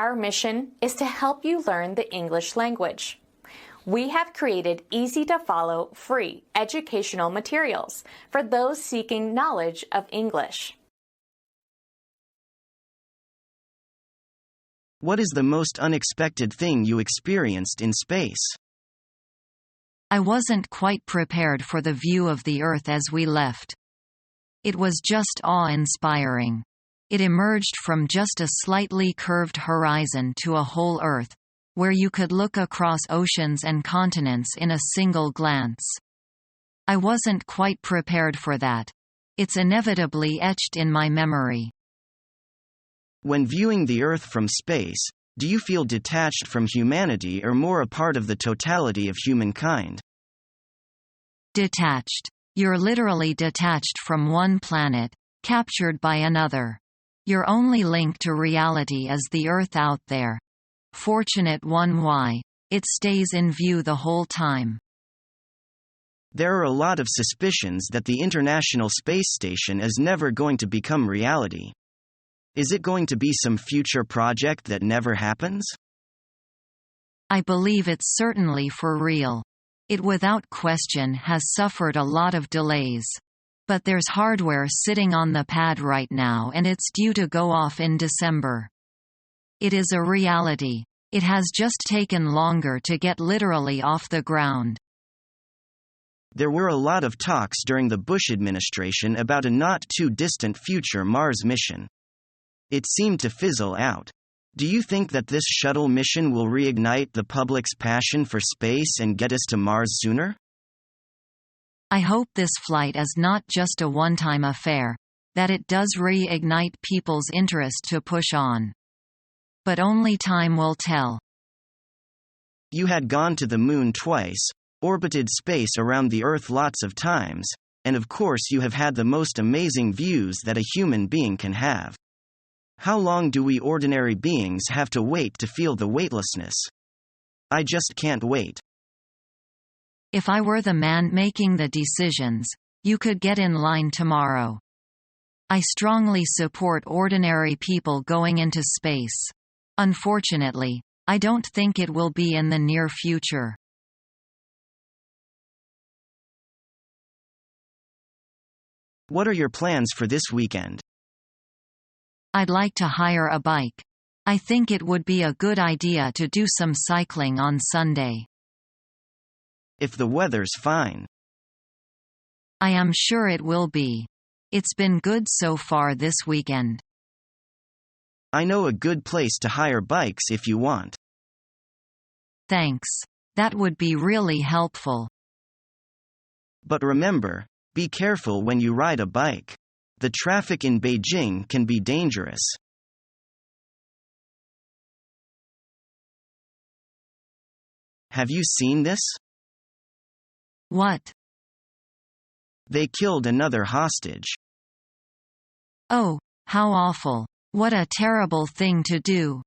Our mission is to help you learn the English language. We have created easy-to-follow, free educational materials for those seeking knowledge of English. What is the most unexpected thing you experienced in space? I wasn't quite prepared for the view of the Earth as we left. It was just awe-inspiring. It emerged from just a slightly curved horizon to a whole Earth, where you could look across oceans and continents in a single glance. I wasn't quite prepared for that. It's inevitably etched in my memory. When viewing the Earth from space, do you feel detached from humanity or more a part of the totality of humankind? Detached. You're literally detached from one planet, captured by another. Your only link to reality is the Earth out there. Fortunate one. Why? It stays in view the whole time. There are a lot of suspicions that the International Space Station is never going to become reality. Is it going to be some future project that never happens? I believe it's certainly for real. It without question has suffered a lot of delays. But there's hardware sitting on the pad right now and it's due to go off in December. It is a reality. It has just taken longer to get literally off the ground. There were a lot of talks during the Bush administration about a not-too-distant future Mars mission. It seemed to fizzle out. Do you think that this shuttle mission will reignite the public's passion for space and get us to Mars sooner? I hope this flight is not just a one-time affair, that it does reignite people's interest to push on. But only time will tell. You had gone to the Moon twice, orbited space around the Earth lots of times, and of course you have had the most amazing views that a human being can have. How long do we ordinary beings have to wait to feel the weightlessness? I just can't wait. If I were the man making the decisions, you could get in line tomorrow. I strongly support ordinary people going into space. Unfortunately, I don't think it will be in the near future. What are your plans for this weekend? I'd like to hire a bike. I think it would be a good idea to do some cycling on Sunday. If the weather's fine. I am sure it will be. It's been good so far this weekend. I know a good place to hire bikes if you want. Thanks. That would be really helpful. But remember, be careful when you ride a bike. The traffic in Beijing can be dangerous. Have you seen this? What? They killed another hostage. Oh, how awful. What a terrible thing to do.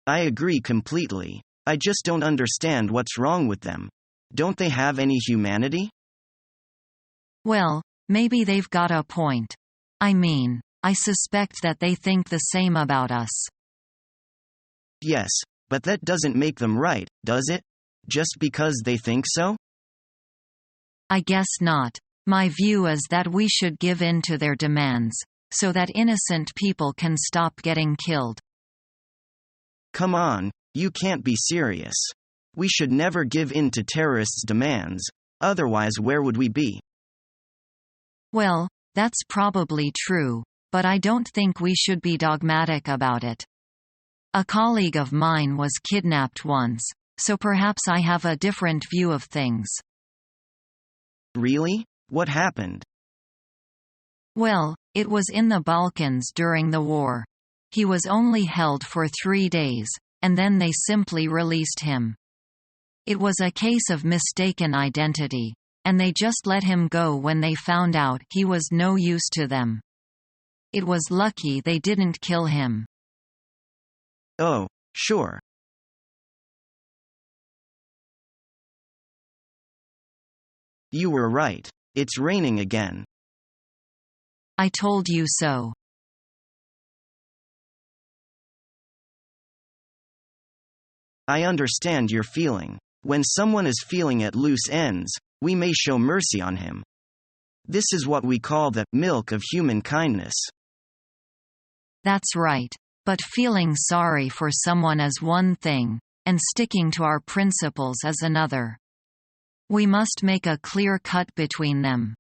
I agree completely. I just don't understand what's wrong with them. Don't they have any humanity? Well, maybe they've got a point. I mean, I suspect that they think the same about us. Yes, but that doesn't make them right, does it? Just because they think so? I guess not. My view is that we should give in to their demands, so that innocent people can stop getting killed. Come on, you can't be serious. We should never give in to terrorists' demands, otherwise where would we be? Well, that's probably true, but I don't think we should be dogmatic about it. A colleague of mine was kidnapped once, so perhaps I have a different view of things. Really? What happened? Well, it was in the Balkans during the war. He was only held for 3 days, and then they simply released him. It was a case of mistaken identity, and they just let him go when they found out he was no use to them. It was lucky they didn't kill him. Oh, sure. You were right. It's raining again. I told you so. I understand your feeling. When someone is feeling at loose ends, we may show mercy on him. This is what we call the milk of human kindness. That's right. But feeling sorry for someone is one thing, and sticking to our principles is another. We must make a clear cut between them.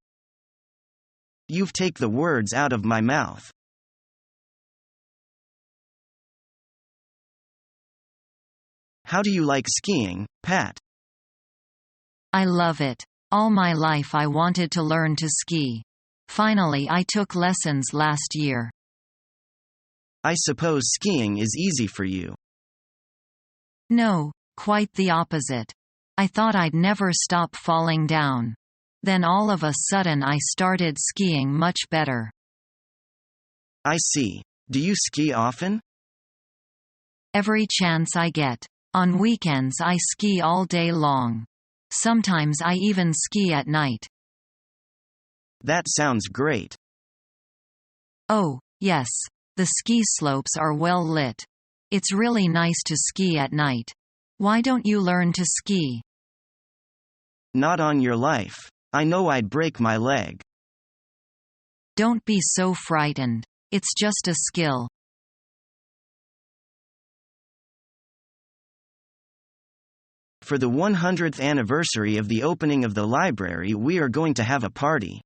You've taken the words out of my mouth. How do you like skiing, Pat? I love it. All my life I wanted to learn to ski. Finally, I took lessons last year. I suppose skiing is easy for you. No, quite the opposite. I thought I'd never stop falling down. Then all of a sudden I started skiing much better. I see. Do you ski often? Every chance I get. On weekends I ski all day long. Sometimes I even ski at night. That sounds great. Oh, yes. The ski slopes are well lit. It's really nice to ski at night. Why don't you learn to ski? Not on your life. I know I'd break my leg. Don't be so frightened. It's just a skill. For the 100th anniversary of the opening of the library, we are going to have a party.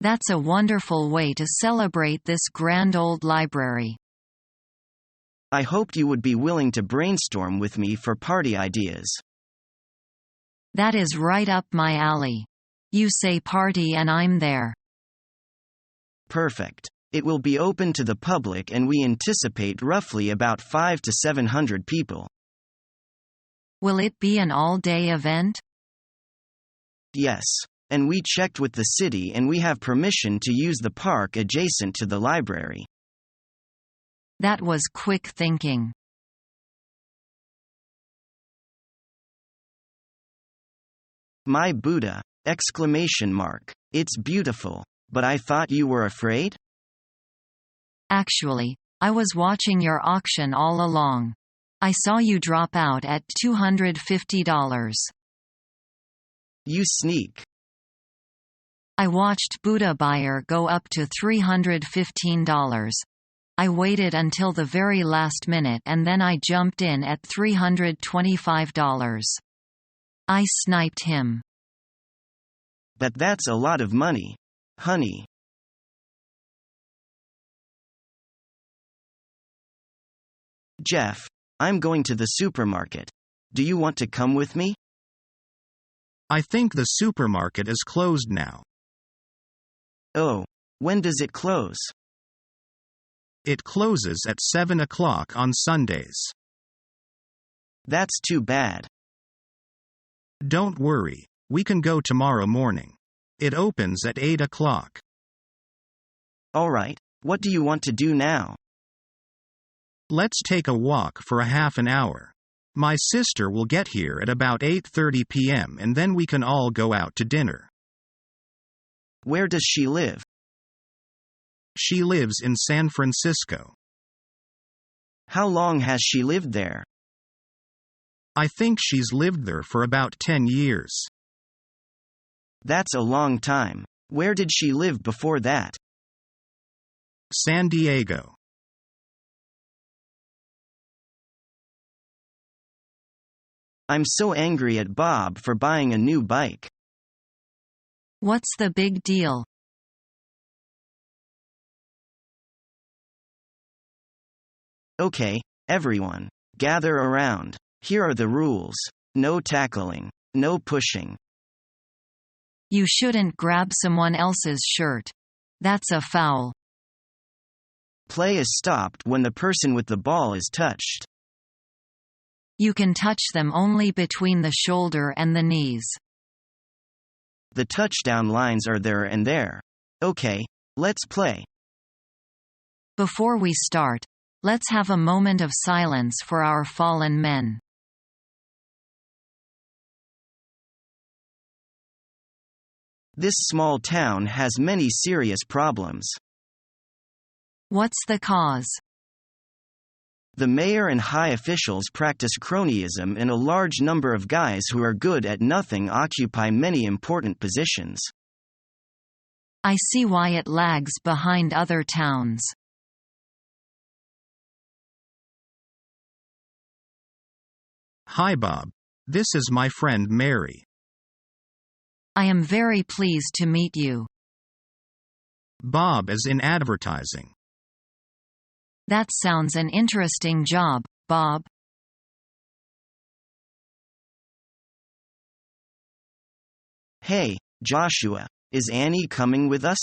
That's a wonderful way to celebrate this grand old library. I hoped you would be willing to brainstorm with me for party ideas. That is right up my alley. You say party and I'm there. Perfect. It will be open to the public and we anticipate roughly about 500 to 700 people. Will it be an all-day event? Yes. And we checked with the city and we have permission to use the park adjacent to the library. That was quick thinking. My Buddha! ! It's beautiful, but I thought you were afraid? Actually, I was watching your auction all along. I saw you drop out at $250. You sneak. I watched Buddha buyer go up to $315. I waited until the very last minute and then I jumped in at $325. I sniped him. But that's a lot of money. Honey. Jeff, I'm going to the supermarket. Do you want to come with me? I think the supermarket is closed now. Oh, when does it close? It closes at 7 o'clock on Sundays. That's too bad. Don't worry, we can go tomorrow morning. It opens at 8 o'clock. Alright, what do you want to do now? Let's take a walk for a half an hour. My sister will get here at about 8:30 p.m. and then we can all go out to dinner. Where does she live? She lives in San Francisco. How long has she lived there? I think she's lived there for about 10 years. That's a long time. Where did she live before that? San Diego. I'm so angry at Bob for buying a new bike. What's the big deal? Okay, everyone, gather around. Here are the rules. No tackling. No pushing. You shouldn't grab someone else's shirt. That's a foul. Play is stopped when the person with the ball is touched. You can touch them only between the shoulder and the knees. The touchdown lines are there and there. Okay, let's play. Before we start, let's have a moment of silence for our fallen men. This small town has many serious problems. What's the cause? The mayor and high officials practice cronyism, and a large number of guys who are good at nothing occupy many important positions. I see why it lags behind other towns. Hi Bob. This is my friend Mary. I am very pleased to meet you. Bob is in advertising. That sounds an interesting job, Bob. Hey, Joshua, is Annie coming with us?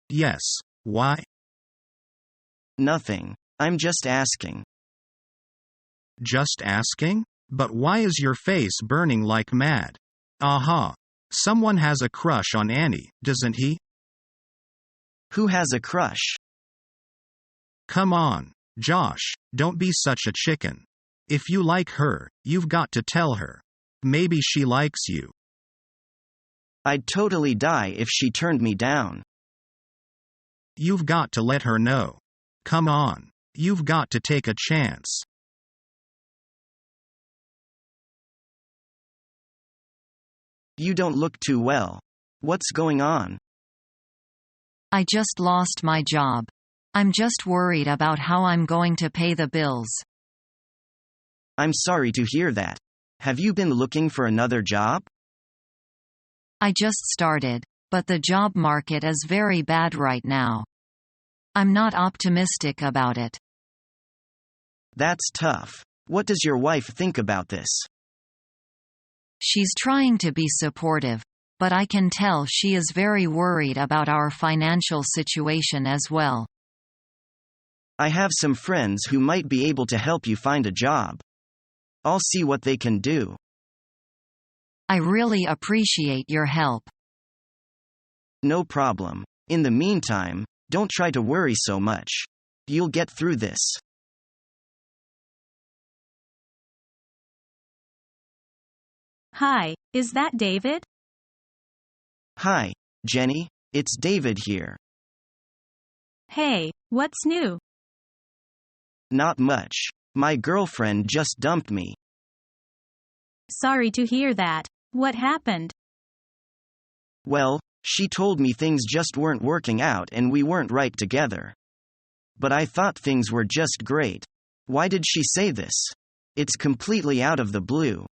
Yes. Why? Nothing. I'm just asking. Just asking? But why is your face burning like mad? Aha. Someone has a crush on Annie, doesn't he? Who has a crush? Come on, Josh, don't be such a chicken. If you like her, you've got to tell her. Maybe she likes you. I'd totally die if she turned me down. You've got to let her know. Come on, you've got to take a chance. You don't look too well. What's going on? I just lost my job. I'm just worried about how I'm going to pay the bills. I'm sorry to hear that. Have you been looking for another job? I just started, but the job market is very bad right now. I'm not optimistic about it. That's tough. What does your wife think about this? She's trying to be supportive, but I can tell she is very worried about our financial situation as well. I have some friends who might be able to help you find a job. I'll see what they can do. I really appreciate your help. No problem. In the meantime, don't try to worry so much. You'll get through this. Hi, is that David? Hi, Jenny, it's David here. Hey, what's new? Not much. My girlfriend just dumped me. Sorry to hear that. What happened? Well, she told me things just weren't working out and we weren't right together. But I thought things were just great. Why did she say this? It's completely out of the blue.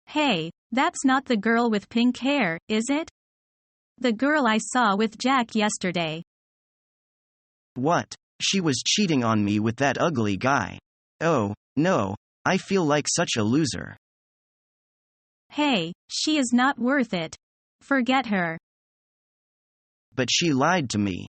Hey, that's not the girl with pink hair, is it? The girl I saw with Jack yesterday. What? She was cheating on me with that ugly guy. Oh, no, I feel like such a loser. Hey, she is not worth it. Forget her. But she lied to me.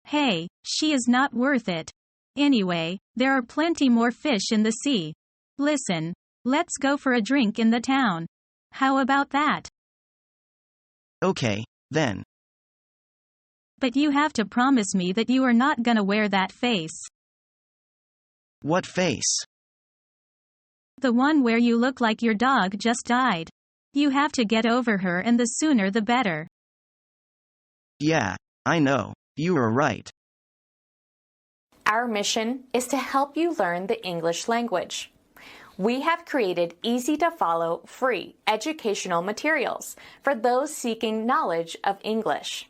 Hey, she is not worth it. Anyway, there are plenty more fish in the sea. Listen, let's go for a drink in the town. How about that? Okay, then. But you have to promise me that you are not gonna wear that face. What face? The one where you look like your dog just died. You have to get over her, and the sooner the better. Yeah, I know. You are right. Our mission is to help you learn the English language. We have created easy-to-follow, free educational materials for those seeking knowledge of English.